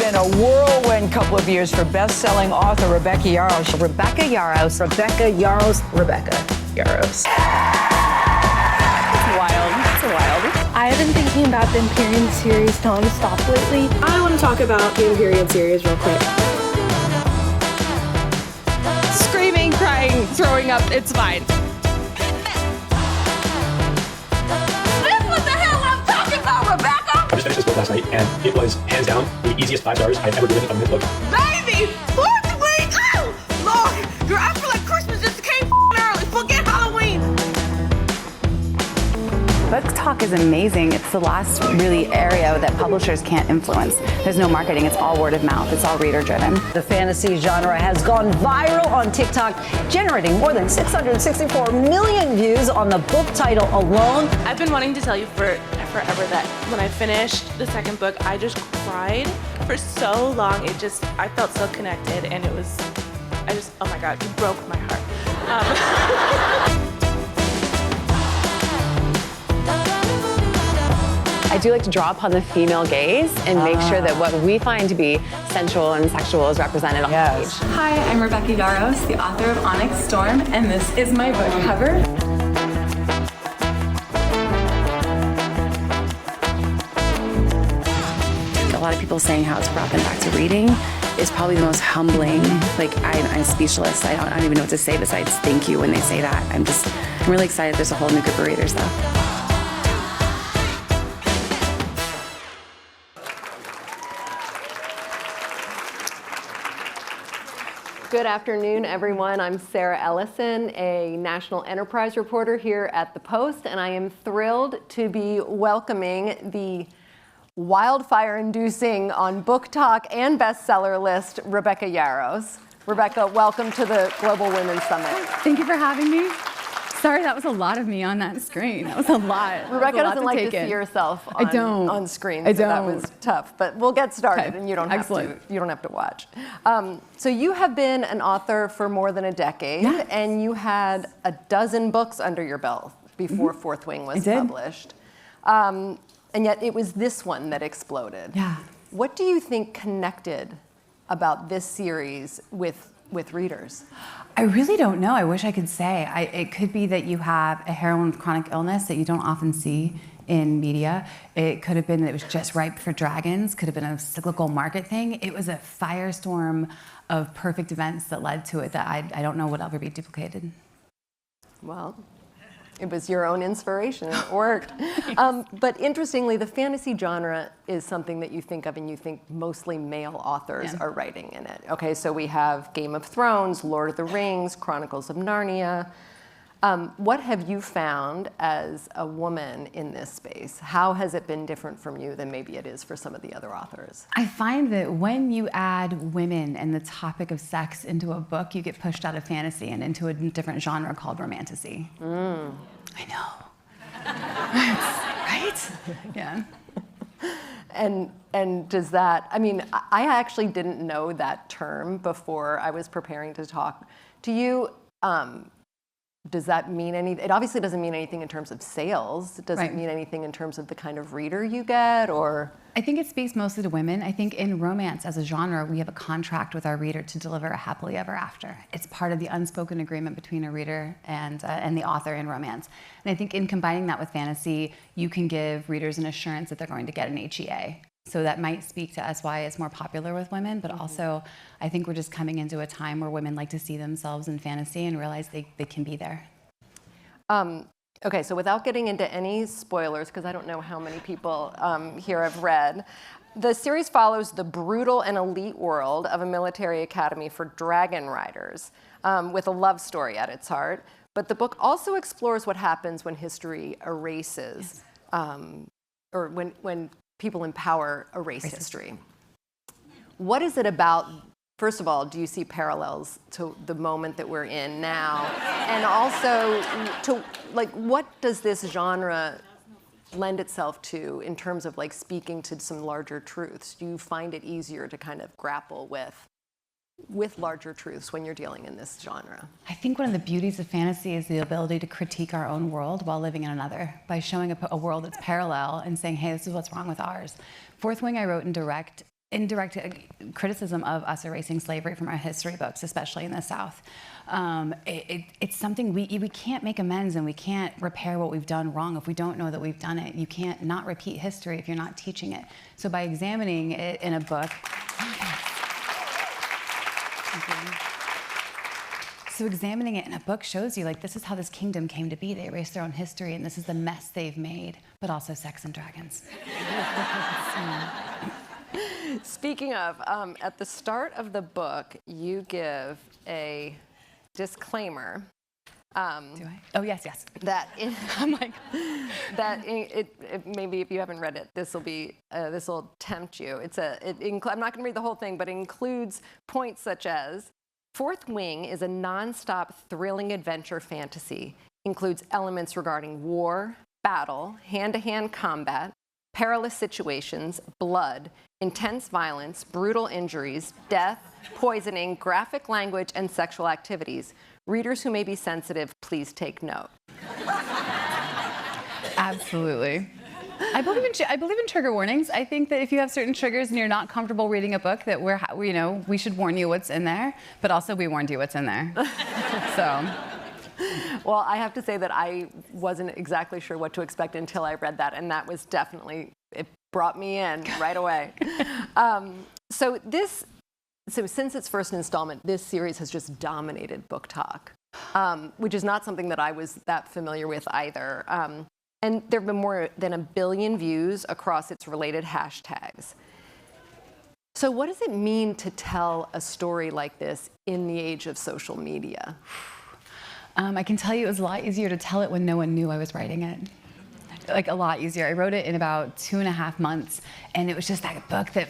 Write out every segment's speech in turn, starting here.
been a whirlwind couple of years for best-selling author Rebecca Yarros. Rebecca Yarros. Rebecca Yarros. Rebecca Yarros. It's wild. It's wild. I have been thinking about the Empyrean series non-stop lately. I want to talk about the Empyrean series real quick. Screaming, crying, throwing up, it's fine. That's what the hell I'm talking about, Rebecca! I just finished this book last night, and it was hands down the easiest 5 stars I've ever given a myth book. Baby! 4th week! Oh! Lord! Girl, I feel like Christmas just came early. Forget Halloween! Book talk is amazing. It's the last really area that publishers can't influence. There's no marketing, it's all word of mouth, it's all reader driven. The fantasy genre has gone viral on TikTok, generating more than 664 million views on the book title alone. I've been wanting to tell you for forever that when I finished the second book, I just cried for so long. I felt so connected, and oh my God, you broke my heart. I do like to draw upon the female gaze and make sure that what we find to be sensual and sexual is represented on the page. Hi, I'm Rebecca Yarros, the author of Onyx Storm, and this is my book cover. A lot of people saying how it's brought them back to reading is probably the most humbling. Like, I'm speechless. I don't even know what to say besides thank you when they say that. I'm really excited there's a whole new group of readers though. Good afternoon, everyone. I'm Sarah Ellison, a national enterprise reporter here at The Post, and I am thrilled to be welcoming the wildfire-inducing on Book Talk and bestseller list, Rebecca Yarros. Rebecca, welcome to the Global Women's Summit. Thank you for having me. Sorry, that was a lot of me on that screen. That was a lot. Rebecca doesn't like to see herself on screen. So that was tough, but we'll get started, and you don't have to watch. So you have been an author for more than a decade, and you had a dozen books under your belt before Fourth Wing was published. And yet it was this one that exploded. Yeah. What do you think connected about this series with readers? I really don't know. I wish I could say. It could be that you have a heroine with chronic illness that you don't often see in media. It could have been that it was just ripe for dragons. Could have been a cyclical market thing. It was a firestorm of perfect events that led to it that I don't know would ever be duplicated. Well, it was your own inspiration. It worked. But interestingly, the fantasy genre is something that you think of and you think mostly male authors are writing in it. Okay, so we have Game of Thrones, Lord of the Rings, Chronicles of Narnia. What have you found as a woman in this space? How has it been different from you than maybe it is for some of the other authors? I find that when you add women and the topic of sex into a book, you get pushed out of fantasy and into a different genre called romantasy. I know. Right? Yeah. And does that, I mean, I actually didn't know that term before I was preparing to talk to you. Does that mean anything? It obviously doesn't mean anything in terms of sales. Does it mean anything in terms of the kind of reader you get, or? I think it speaks mostly to women. I think in romance as a genre, we have a contract with our reader to deliver a happily ever after. It's part of the unspoken agreement between a reader and the author in romance. And I think in combining that with fantasy, you can give readers an assurance that they're going to get an HEA. So that might speak to us why it's more popular with women, but also I think we're just coming into a time where women like to see themselves in fantasy and realize they can be there. Okay, so without getting into any spoilers, because I don't know how many people here have read, the series follows the brutal and elite world of a military academy for dragon riders, with a love story at its heart. But the book also explores what happens when history erases, or when people in power erase history. What is it about, first of all, do you see parallels to the moment that we're in now? And also, what does this genre lend itself to in terms of speaking to some larger truths? Do you find it easier to kind of grapple with larger truths when you're dealing in this genre? I think one of the beauties of fantasy is the ability to critique our own world while living in another, by showing a world that's parallel and saying, hey, this is what's wrong with ours. Fourth Wing I wrote in direct indirect criticism of us erasing slavery from our history books, especially in the South. It's something we can't make amends and we can't repair what we've done wrong if we don't know that we've done it. You can't not repeat history if you're not teaching it. So by examining it in a book, so examining it in a book shows you, like, this is how this kingdom came to be. They erased their own history, and this is the mess they've made, but also sex and dragons. Speaking of, at the start of the book, you give a disclaimer. Do I? Oh, yes. That I'm like, maybe if you haven't read it, this will tempt you. I'm not going to read the whole thing, but it includes points such as: Fourth Wing is a non-stop thrilling adventure fantasy. Includes elements regarding war, battle, hand-to-hand combat, perilous situations, blood, intense violence, brutal injuries, death, poisoning, graphic language, and sexual activities. Readers who may be sensitive, please take note. absolutely. I believe in trigger warnings. I think that if you have certain triggers and you're not comfortable reading a book, that we should warn you what's in there, but also we warned you what's in there. So. Well, I have to say that I wasn't exactly sure what to expect until I read that, and that was definitely, it brought me in right away. So since its first installment, this series has just dominated book talk, which is not something that I was that familiar with either. And there have been more than 1 billion views across its related hashtags. So what does it mean to tell a story like this in the age of social media? I can tell you it was a lot easier to tell it when no one knew I was writing it. Like, a lot easier. I wrote it in about 2.5 months, and it was just that book that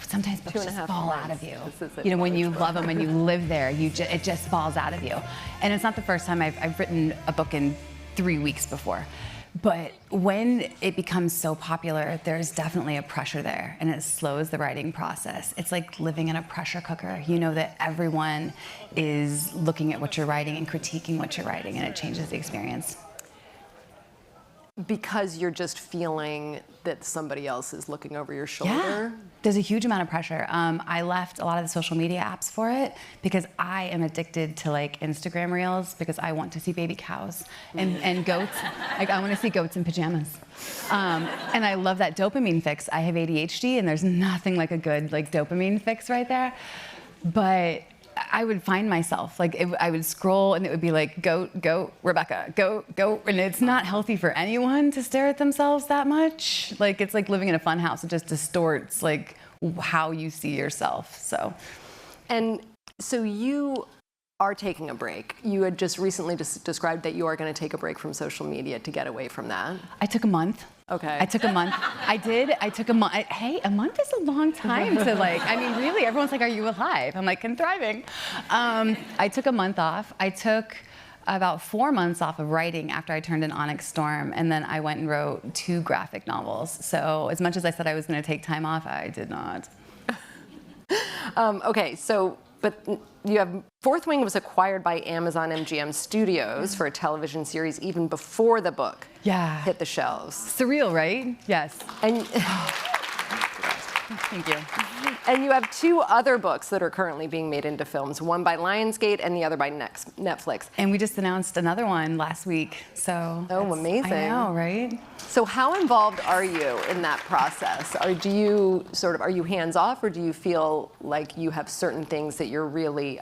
sometimes books just fall out of you. You know, when you love them and you live there, it just falls out of you. And it's not the first time I've written a book in 3 weeks before. But when it becomes so popular, there's definitely a pressure there, and it slows the writing process. It's like living in a pressure cooker. You know that everyone is looking at what you're writing and critiquing what you're writing, and it changes the experience. Because you're just feeling that somebody else is looking over your shoulder? Yeah, there's a huge amount of pressure. I left a lot of the social media apps for it because I am addicted to, like, Instagram reels because I want to see baby cows and goats. Like, I want to see goats in pajamas. And I love that dopamine fix. I have ADHD, and there's nothing like a good, like, dopamine fix right there. But I would find myself, like, I would scroll and it would be like, goat, Rebecca, goat. And it's not healthy for anyone to stare at themselves that much. Like, it's like living in a fun house. It just distorts, like, how you see yourself, so. And so you are taking a break. You had just recently described that you are going to take a break from social media to get away from that. I took a month. Okay. I took a month. I did. I took a month. Hey, a month is a long time to, like, I mean, really, everyone's like, are you alive? I'm like, I'm thriving. I took a month off. I took about 4 months off of writing after I turned in Onyx Storm, and then I went and wrote 2 graphic novels. So as much as I said I was going to take time off, I did not. Okay, so, but you have, Fourth Wing was acquired by Amazon MGM Studios for a television series even before the book hit the shelves. Surreal, right? Yes. And thank you. And you have 2 other books that are currently being made into films, one by Lionsgate and the other by Netflix. And we just announced another one last week, so. Oh, amazing. I know, right? So how involved are you in that process? Are you hands off, or do you feel like you have certain things that you're really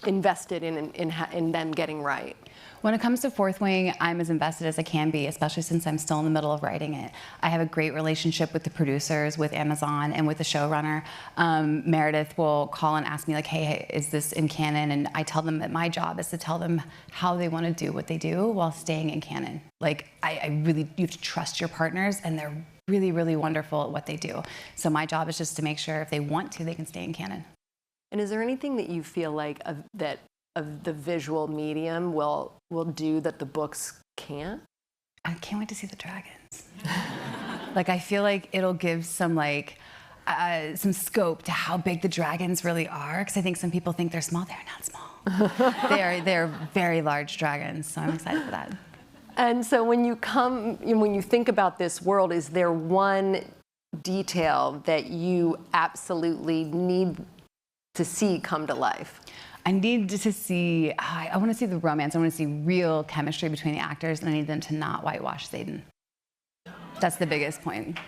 invested in them getting right? When it comes to Fourth Wing, I'm as invested as I can be, especially since I'm still in the middle of writing it. I have a great relationship with the producers, with Amazon, and with the showrunner. Meredith will call and ask me, like, hey, is this in canon? And I tell them that my job is to tell them how they want to do what they do while staying in canon. Like, you have to trust your partners, and they're really, really wonderful at what they do. So my job is just to make sure if they want to, they can stay in canon. And is there anything that you feel like that the visual medium will do that the books can't? I can't wait to see the dragons. Like, I feel like it'll give some, like, some scope to how big the dragons really are, because I think some people think they're small. They're not small. They're very large dragons, so I'm excited for that. And so when you think about this world, is there one detail that you absolutely need to see come to life? I need to see, I want to see the romance. I want to see real chemistry between the actors, and I need them to not whitewash Satan. That's the biggest point.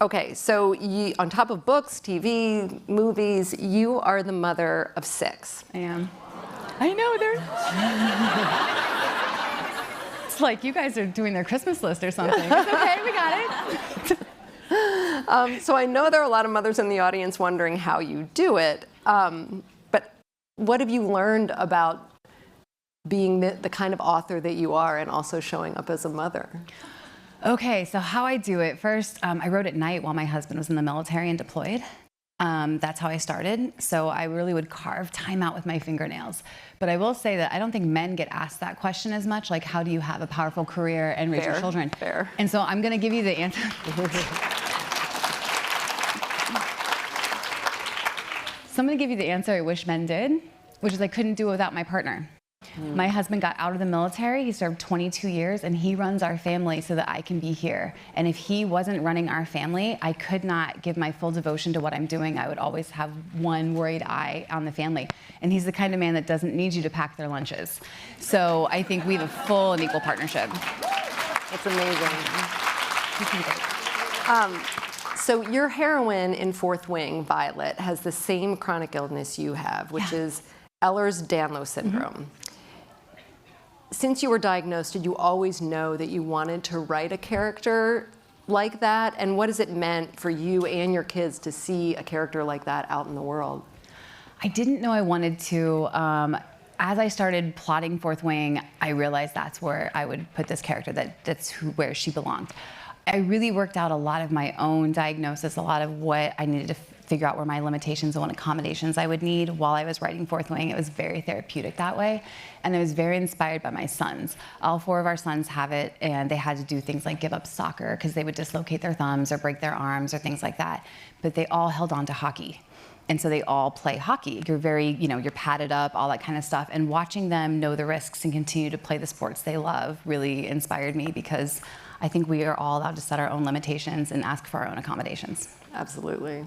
Okay, so on top of books, TV, movies, you are the mother of 6. I am. I know, it's like you guys are doing their Christmas list or something. It's okay, we got it. So I know there are a lot of mothers in the audience wondering how you do it, but what have you learned about being the kind of author that you are and also showing up as a mother? Okay, so how I do it. First, I wrote at night while my husband was in the military and deployed. That's how I started. So I really would carve time out with my fingernails. But I will say that I don't think men get asked that question as much, like how do you have a powerful career and raise your children? Fair. And so I'm gonna give you the answer. So I'm gonna give you the answer I wish men did, which is I couldn't do it without my partner. My husband got out of the military, he served 22 years, and he runs our family so that I can be here. And if he wasn't running our family, I could not give my full devotion to what I'm doing. I would always have one worried eye on the family. And he's the kind of man that doesn't need you to pack their lunches. So I think we have a full and equal partnership. It's amazing. So your heroine in Fourth Wing, Violet, has the same chronic illness you have, which is Ehlers-Danlos syndrome. Since you were diagnosed, did you always know that you wanted to write a character like that? And what has it meant for you and your kids to see a character like that out in the world? I didn't know I wanted to. As I started plotting Fourth Wing, I realized that's where I would put this character, where she belonged. I really worked out a lot of my own diagnosis, a lot of what I needed to figure out were my limitations and what accommodations I would need while I was writing Fourth Wing. It was very therapeutic that way. And I was very inspired by my sons. All 4 of our sons have it, and they had to do things like give up soccer because they would dislocate their thumbs or break their arms or things like that. But they all held on to hockey. And so they all play hockey. You're very, you're padded up, all that kind of stuff. And watching them know the risks and continue to play the sports they love really inspired me, because I think we are all allowed to set our own limitations and ask for our own accommodations. Absolutely.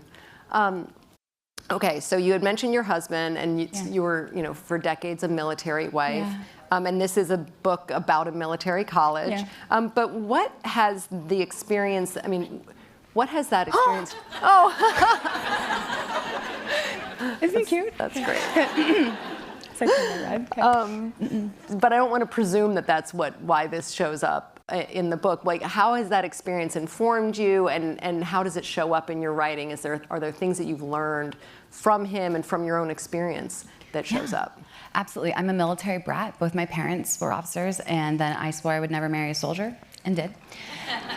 Okay, so you had mentioned your husband, and you were, for decades a military wife. Yeah. And this is a book about a military college. Yeah. But what has the experience, what has that experience? Isn't he cute? That's great. It's like red. Okay. But I don't want to presume that that's why this shows up in the book. Like, how has that experience informed you, and how does it show up in your writing? Are there things that you've learned from him and from your own experience that shows up? Absolutely. I'm a military brat. Both my parents were officers, and then I swore I would never marry a soldier, and did.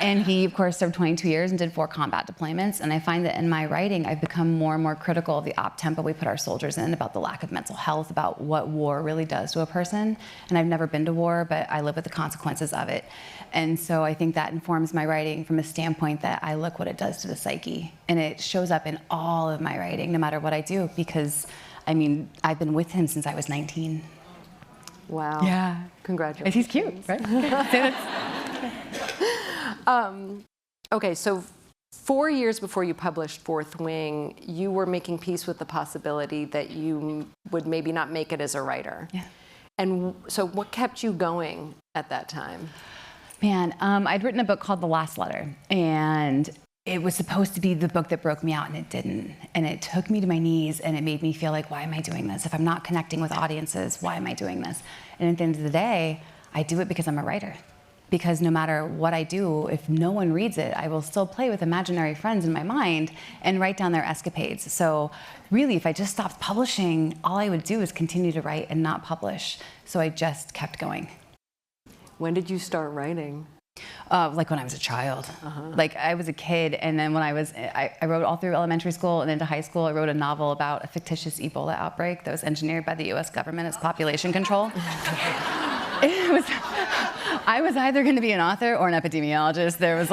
And he, of course, served 22 years and did 4 combat deployments. And I find that in my writing, I've become more and more critical of the op-tempo we put our soldiers in, about the lack of mental health, about what war really does to a person. And I've never been to war, but I live with the consequences of it. And so I think that informs my writing from a standpoint that I look what it does to the psyche. And it shows up in all of my writing, no matter what I do, because, I've been with him since I was 19. Wow. Yeah. Congratulations. He's cute, right? Okay, so 4 years before you published Fourth Wing, you were making peace with the possibility that you would maybe not make it as a writer. Yeah. And so what kept you going at that time? Man, I'd written a book called The Last Letter, and it was supposed to be the book that broke me out, and it didn't. And it took me to my knees, and it made me feel like, why am I doing this? If I'm not connecting with audiences, why am I doing this? And at the end of the day, I do it because I'm a writer. Because no matter what I do, if no one reads it, I will still play with imaginary friends in my mind and write down their escapades. So really, if I just stopped publishing, all I would do is continue to write and not publish. So I just kept going. When did you start writing? Like when I was a child. Like I was a kid, and then when I wrote all through elementary school and into high school. I wrote a novel about a fictitious Ebola outbreak that was engineered by the US government as population control. I was either going to be an author or an epidemiologist. There was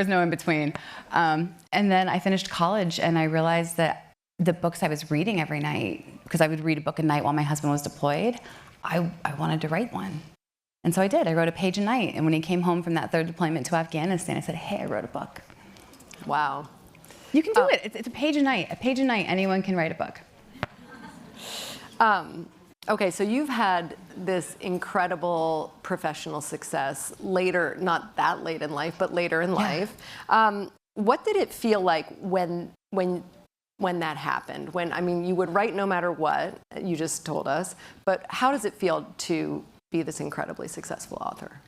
no in between. And then I finished college, and I realized that the books I was reading every night, because I would read a book a night while my husband was deployed, I wanted to write one. And so I did. I wrote a page a night. And when he came home from that 3rd deployment to Afghanistan, I said, hey, I wrote a book. Wow. You can do it. It's a page a night. A page a night, anyone can write a book. Okay, so you've had this incredible professional success later, not that late in life, but later in life. What did it feel like when that happened? When, I mean, you would write no matter what, you just told us, but how does it feel to be this incredibly successful author?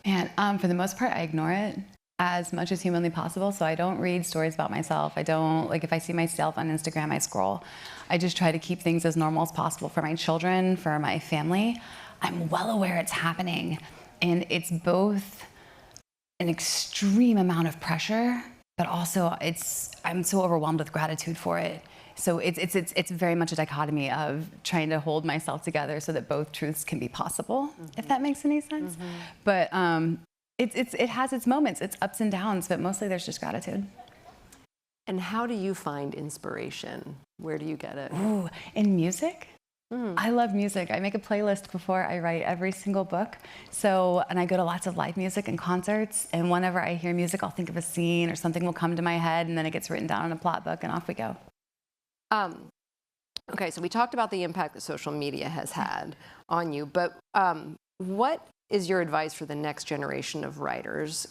Man, for the most part, I ignore it as much as humanly possible. So I don't read stories about myself. I don't, like, if I see myself on Instagram, I scroll. I just try to keep things as normal as possible for my children, for my family. I'm well aware it's happening. And it's both an extreme amount of pressure, but also I'm so overwhelmed with gratitude for it. So it's very much a dichotomy of trying to hold myself together so that both truths can be possible, if that makes any sense. But it has its moments, its ups and downs, but mostly there's just gratitude. And how do you find inspiration? Where do you get it? Ooh, in music? I love music. I make a playlist before I write every single book. And I go to lots of live music and concerts, and whenever I hear music, I'll think of a scene or something will come to my head, and then it gets written down in a plot book, and off we go. Okay, so we talked about the impact that social media has had on you, but what is your advice for the next generation of writers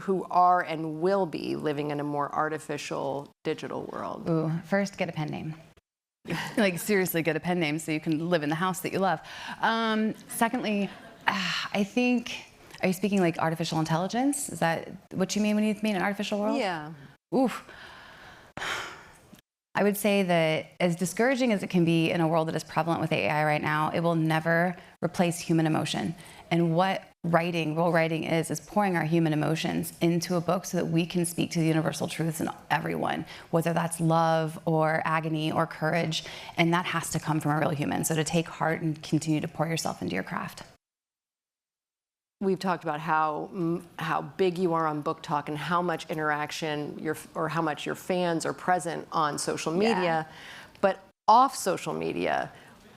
who are and will be living in a more artificial digital world? Ooh, first, get a pen name. Like, seriously, get a pen name so you can live in the house that you love. Secondly, I think, are you speaking like artificial intelligence? Is that what you mean when you mean an artificial world? Yeah. Oof. I would say that as discouraging as it can be in a world that is prevalent with AI right now, it will never replace human emotion. And what role writing is pouring our human emotions into a book so that we can speak to the universal truths in everyone, whether that's love or agony or courage. And that has to come from a real human. So to take heart and continue to pour yourself into your craft. We've talked about how big you are on Book Talk and how much interaction how much your fans are present on social media. But off social media,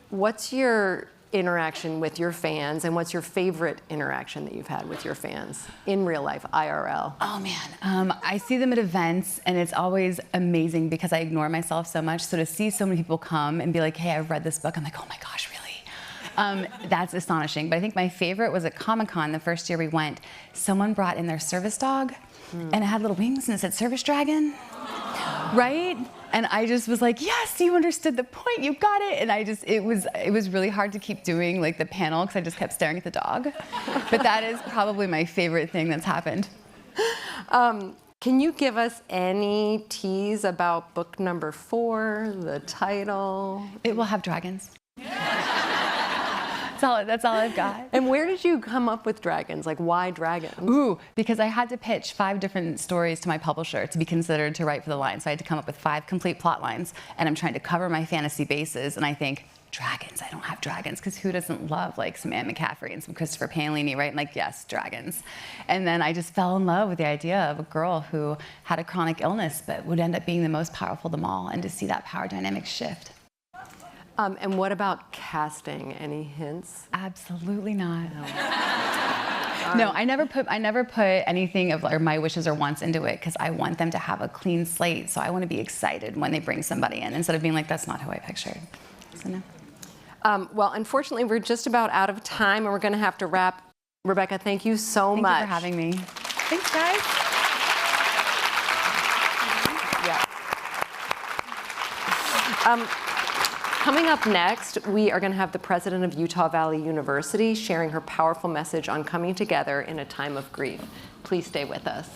what's your interaction with your fans, and what's your favorite interaction that you've had with your fans in real life, IRL? Oh man, I see them at events, and it's always amazing because I ignore myself so much. So to see so many people come and be like, hey, I've read this book, I'm like, oh my gosh, really? That's astonishing. But I think my favorite was at Comic-Con the first year we went. Someone brought in their service dog, and it had little wings, and it said service dragon, right? And I just was like, yes, you understood the point, you got it. And it was really hard to keep doing like the panel because I just kept staring at the dog. But that is probably my favorite thing that's happened. Can you give us any tease about book number 4, the title? It will have dragons. That's all I've got. And where did you come up with dragons? Like, why dragons? Ooh, because I had to pitch 5 different stories to my publisher to be considered to write for the line. So I had to come up with 5 complete plot lines, and I'm trying to cover my fantasy bases. And I think, dragons, I don't have dragons, because who doesn't love like some Anne McCaffrey and some Christopher Paolini, right? And like, yes, dragons. And then I just fell in love with the idea of a girl who had a chronic illness but would end up being the most powerful of them all, and to see that power dynamic shift. And what about casting? Any hints? Absolutely not. No, I never put anything of or my wishes or wants into it because I want them to have a clean slate. So I want to be excited when they bring somebody in instead of being like, that's not who I pictured. So no. Well, unfortunately, we're just about out of time, and we're going to have to wrap. Rebecca, thank you so much. Thank you for having me. Thanks, guys. Coming up next, we are going to have the president of Utah Valley University sharing her powerful message on coming together in a time of grief. Please stay with us.